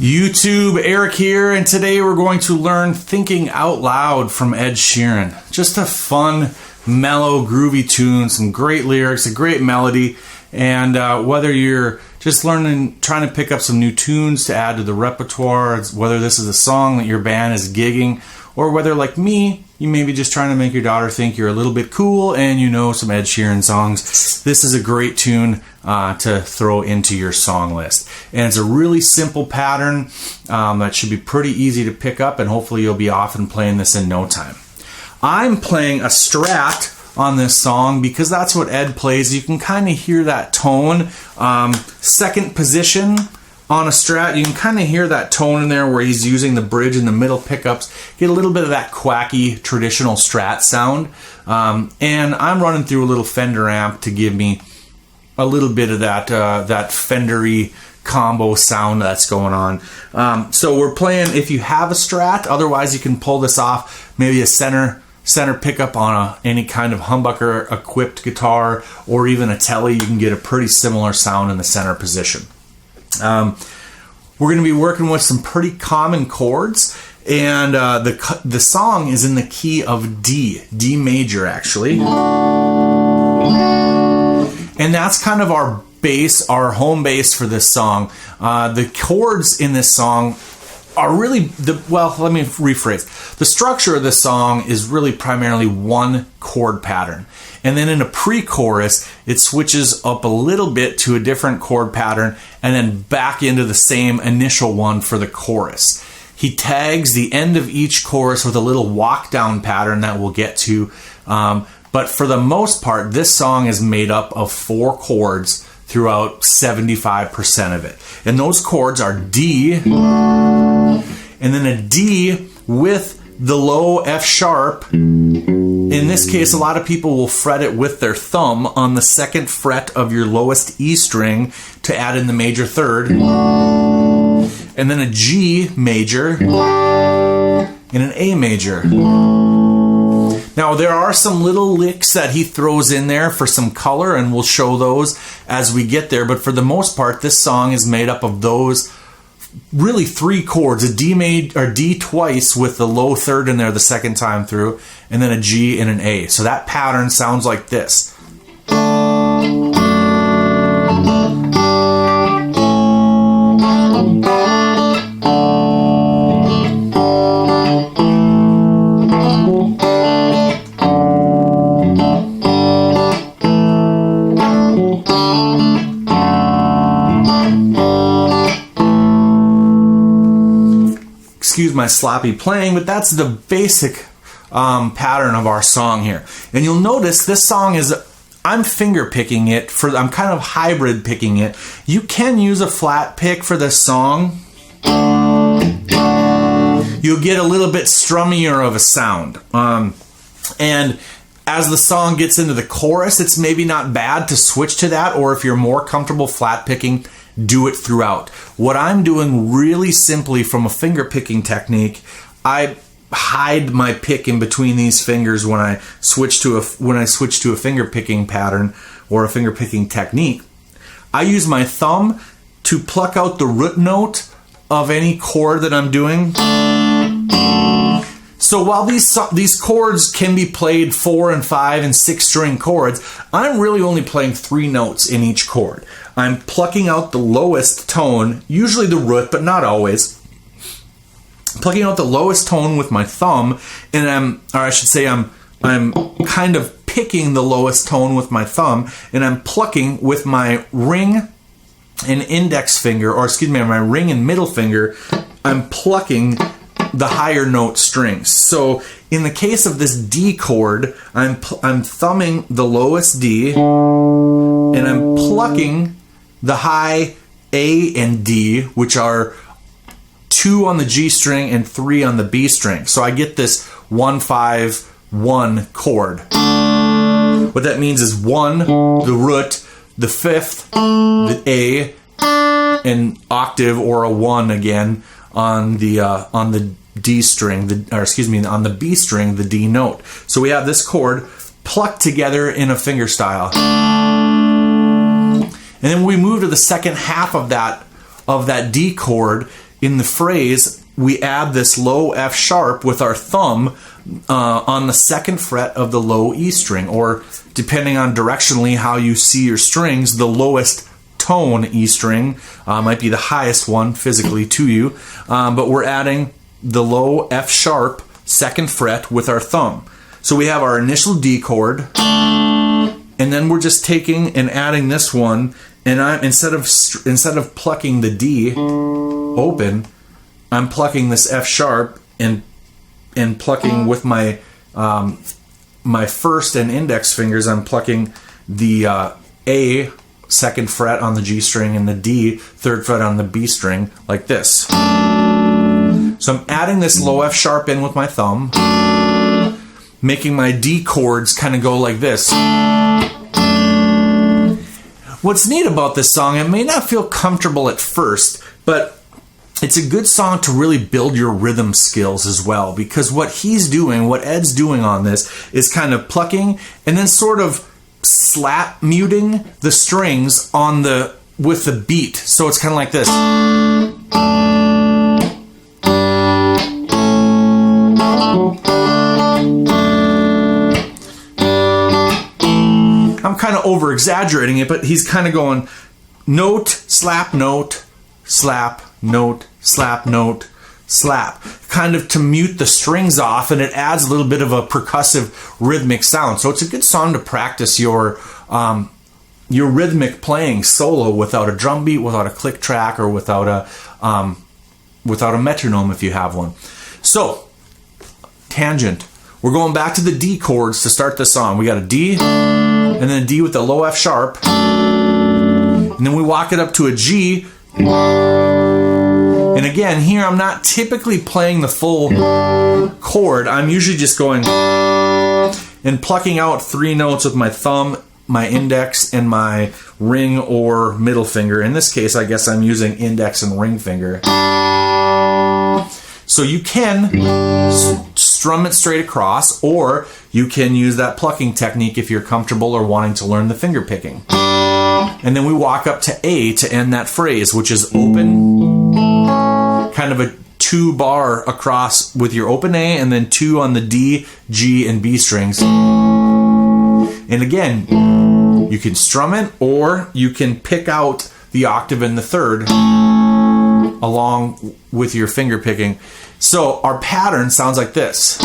YouTube, Eric here, and today we're going to learn Thinking Out Loud from Ed Sheeran. Just a fun, mellow, groovy tune, some great lyrics, a great melody, and whether you're just learning, trying to pick up some new tunes to add to the repertoire, whether this is a song that your band is gigging, or whether, like me, you may be just trying to make your daughter think you're a little bit cool and you know some Ed Sheeran songs, this is a great tune to throw into your song list. And it's a really simple pattern that should be pretty easy to pick up, and hopefully you'll be off and playing this in no time. I'm playing a Strat on this song because that's what Ed plays. You can kind of hear that tone. Second position on a Strat, you can kind of hear that tone in there where he's using the bridge and the middle pickups. Get a little bit of that quacky traditional Strat sound. And I'm running through a little Fender amp to give me a little bit of that Fender-y combo sound that's going on. So we're playing, if you have a Strat, otherwise you can pull this off, maybe a center pickup on any kind of humbucker equipped guitar, or even a Tele. You can get a pretty similar sound in the center position. We're going to be working with some pretty common chords, and the song is in the key of D major actually, and that's kind of our base, our home base for this song. The chords in this song are really let me rephrase. The structure of this song is really primarily one chord pattern. And then in a pre-chorus, it switches up a little bit to a different chord pattern and then back into the same initial one for the chorus. He tags the end of each chorus with a little walk-down pattern that we'll get to. But for the most part, this song is made up of 4 chords throughout 75% of it. And those chords are D, and then a D with the low F sharp. In this case, a lot of people will fret it with their thumb on the 2nd fret of your lowest E string to add in the major third. And then a G major and an A major. Now, there are some little licks that he throws in there for some color, and we'll show those as we get there. But for the most part, this song is made up of those really 3 chords, a D major or D twice with the low third in there the second time through, and then a G and an A. So that pattern sounds like this. Excuse my sloppy playing, but that's the basic pattern of our song here. And you'll notice this song is, I'm finger picking it, I'm kind of hybrid picking it. You can use a flat pick for this song. You'll get a little bit strummier of a sound. And as the song gets into the chorus, it's maybe not bad to switch to that, or if you're more comfortable flat picking, do it throughout. What I'm doing really simply from a finger picking technique, I hide my pick in between these fingers when I switch to a finger picking pattern or a finger picking technique. I use my thumb to pluck out the root note of any chord that I'm doing. So while these chords can be played 4 and 5 and 6 string chords, I'm really only playing 3 notes in each chord. I'm plucking out the lowest tone, usually the root, but not always. Plucking out the lowest tone with my thumb, and I'm kind of picking the lowest tone with my thumb, and I'm plucking with my ring and index finger, my ring and middle finger, I'm plucking the higher note strings. So in the case of this D chord, I'm thumbing the lowest D, and I'm plucking the high A and D, which are 2 on the G string and 3 on the B string. So I get this 1-5-1 chord. What that means is 1, the root, the 5th, the A, an octave or a 1 again on the D string, on the B string, the D note. So we have this chord plucked together in a finger style. And then we move to the second half of that D chord. In the phrase, we add this low F sharp with our thumb on the second fret of the low E string, or depending on directionally how you see your strings, the lowest tone E string might be the highest one physically to you, but we're adding the low F sharp second fret with our thumb. So we have our initial D chord, and then we're just taking and adding this one, and instead of plucking the D open, I'm plucking this F sharp and plucking with my my first and index fingers. I'm plucking the A second fret on the G string and the D third fret on the B string like this. So I'm adding this low F sharp in with my thumb, making my D chords kind of go like this. What's neat about this song, it may not feel comfortable at first, but it's a good song to really build your rhythm skills as well, because what Ed's doing on this is kind of plucking and then sort of slap muting the strings with the beat. So it's kind of like this. I'm kind of over exaggerating it, but he's kind of going note, slap, note, slap, note, slap, note, slap, kind of to mute the strings off, and it adds a little bit of a percussive rhythmic sound. So it's a good song to practice your rhythmic playing solo without a drum beat, without a click track, or without a metronome if you have one. So, tangent. We're going back to the D chords to start the song. We got a D, and then a D with the low F sharp, and then we walk it up to a G. And again, here I'm not typically playing the full chord. I'm usually just going and plucking out 3 notes with my thumb, my index, and my ring or middle finger. In this case, I guess I'm using index and ring finger. So you can strum it straight across, or you can use that plucking technique if you're comfortable or wanting to learn the finger picking. And then we walk up to A to end that phrase, which is open, kind of a 2-bar across with your open A, and then 2 on the D, G, and B strings. And again, you can strum it, or you can pick out the octave in the third along with your finger picking. So our pattern sounds like this.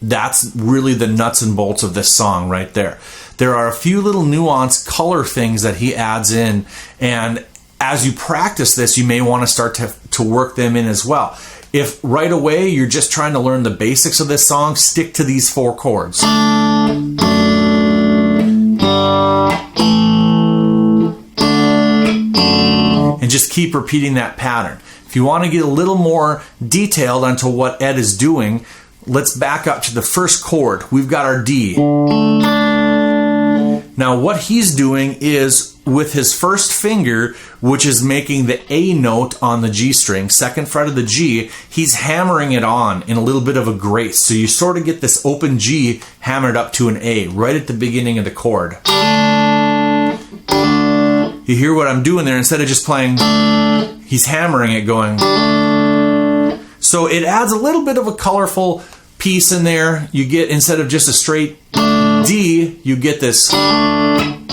That's really the nuts and bolts of this song right there. There are a few little nuanced color things that he adds in, and as you practice this, you may want to start to work them in as well. If right away you're just trying to learn the basics of this song, stick to these 4 chords. And just keep repeating that pattern. If you want to get a little more detailed onto what Ed is doing, let's back up to the first chord. We've got our D. Now what he's doing is with his first finger, which is making the A note on the G string, second fret of the G, he's hammering it on in a little bit of a grace. So you sort of get this open G hammered up to an A right at the beginning of the chord. You hear what I'm doing there? Instead of just playing, he's hammering it going. So it adds a little bit of a colorful piece in there. You get, instead of just a straight D, you get this. And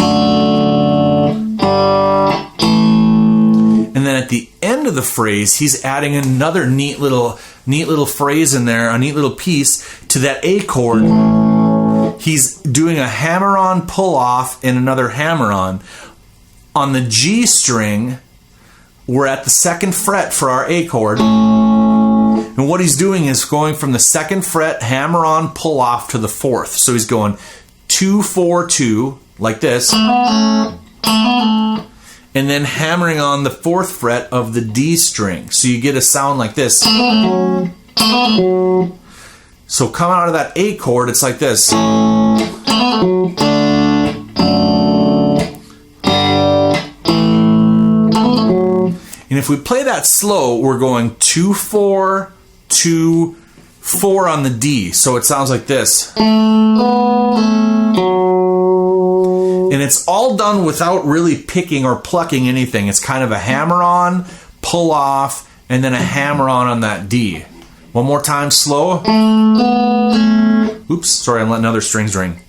then at the end of the phrase, he's adding another neat little phrase in there, a neat little piece to that A chord. He's doing a hammer-on pull-off and another hammer-on. On the G string, we're at the second fret for our A chord. And what he's doing is going from the second fret, hammer on, pull off to the 4th. So he's going 2, 4, 2, like this. And then hammering on the 4th fret of the D string. So you get a sound like this. So coming out of that A chord, it's like this. And if we play that slow, we're going 2-4, 2-4 on the D. So it sounds like this. And it's all done without really picking or plucking anything. It's kind of a hammer on, pull off, and then a hammer on that D. One more time, slow. Oops, sorry, I'm letting other strings ring.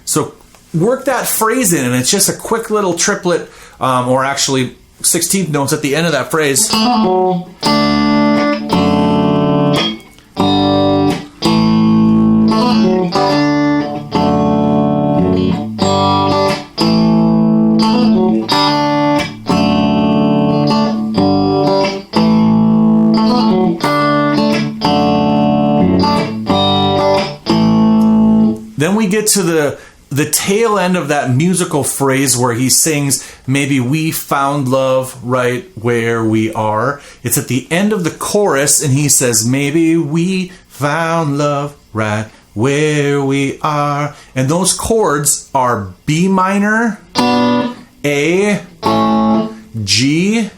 So work that phrase in, and it's just a quick little triplet, or actually 16th notes at the end of that phrase. Then we get to the tail end of that musical phrase where he sings, maybe we found love right where we are. It's at the end of the chorus, and he says, maybe we found love right where we are. And those chords are B minor, A, G,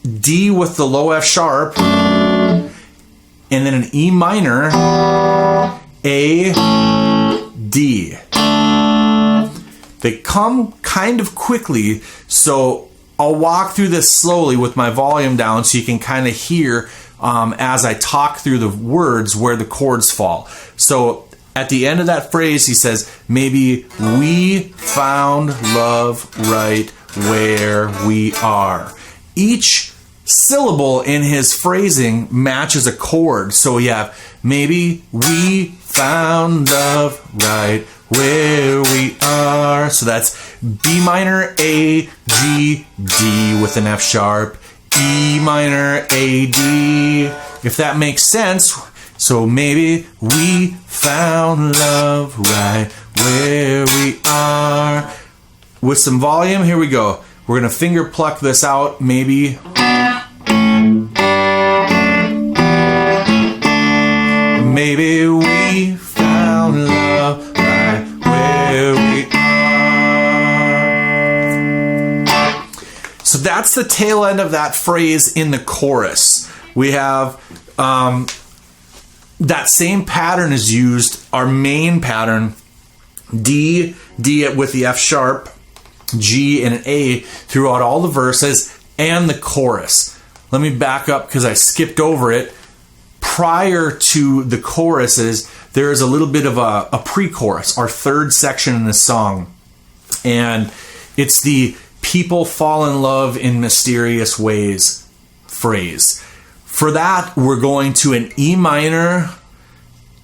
D with the low F sharp, and then an E minor, A, D. They come kind of quickly, so I'll walk through this slowly with my volume down so you can kind of hear as I talk through the words where the chords fall. So at the end of that phrase, he says, maybe we found love right where we are. Each syllable in his phrasing matches a chord. So we have, maybe we found love right where we are. So that's B minor, A, G, D with an F sharp, E minor, A, D, if that makes sense. So maybe we found love right where we are. With some volume, here we go. We're going to finger pluck this out, maybe. Maybe we found love right where we are. So that's the tail end of that phrase in the chorus. We have that same pattern is used, our main pattern, D with the F sharp, G and an A throughout all the verses and the chorus. Let me back up because I skipped over it. Prior to the choruses, there is a little bit of a pre-chorus, our third section in the song. And it's the people fall in love in mysterious ways phrase. For that, we're going to an E minor,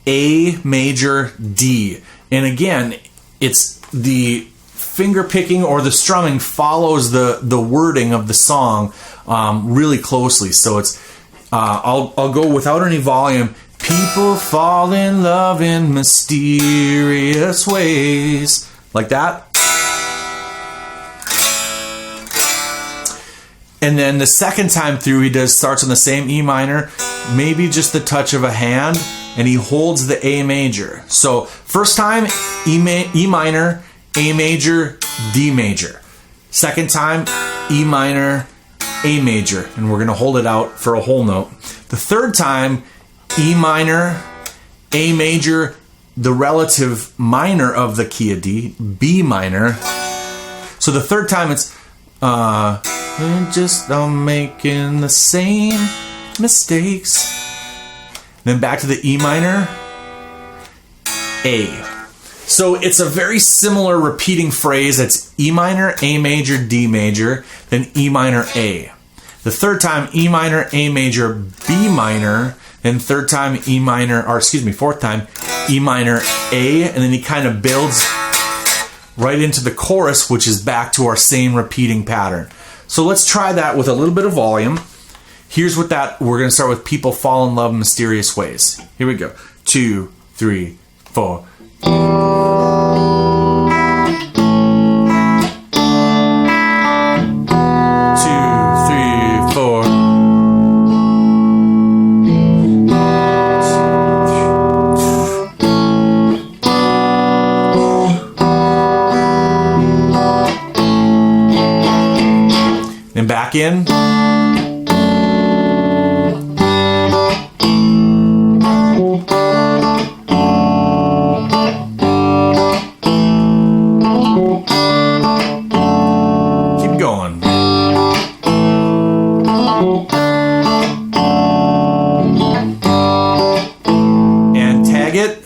A major, D. And again, it's the finger picking or the strumming follows the wording of the song really closely. So it's I'll go without any volume. People fall in love in mysterious ways. Like that. And then the second time through, he starts on the same E minor, maybe just the touch of a hand, and he holds the A major. So first time, E minor, A major, D major. Second time, E minor, A major, and we're going to hold it out for a whole note. The third time, E minor, A major, the relative minor of the key of D, B minor. So the third time it's just making the same mistakes. Then back to the E minor, A. So it's a very similar repeating phrase. It's E minor, A major, D major, then E minor, A. The third time, E minor, A major, B minor, then fourth time, E minor, A, and then he kind of builds right into the chorus, which is back to our same repeating pattern. So let's try that with a little bit of volume. Here's what we're going to start with people fall in love in mysterious ways. Here we go. 2, 3, 4. in. Keep going. And tag it.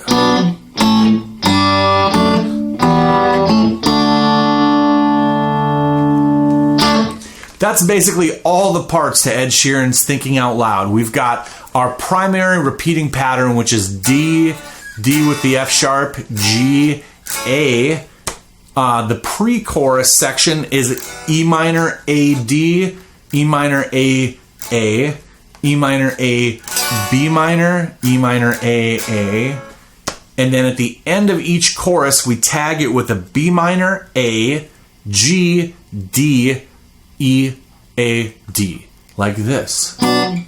That's basically all the parts to Ed Sheeran's Thinking Out Loud. We've got our primary repeating pattern, which is D, D with the F sharp, G, A. The pre-chorus section is E minor, A, D, E minor, A, E minor, A, B minor, E minor, A. And then at the end of each chorus, we tag it with a B minor, A, G, D, E, A, D, like this. And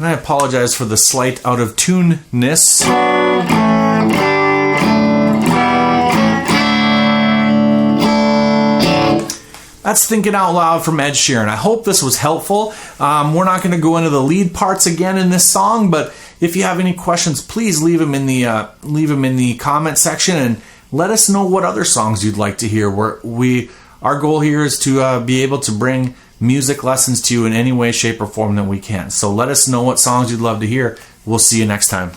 I apologize for the slight out of tuneness. That's Thinking Out Loud from Ed Sheeran. I hope this was helpful. We're not going to go into the lead parts again in this song, but if you have any questions, please leave them in the comment section and let us know what other songs you'd like to hear. Our goal here is to be able to bring music lessons to you in any way, shape, or form that we can. So let us know what songs you'd love to hear. We'll see you next time.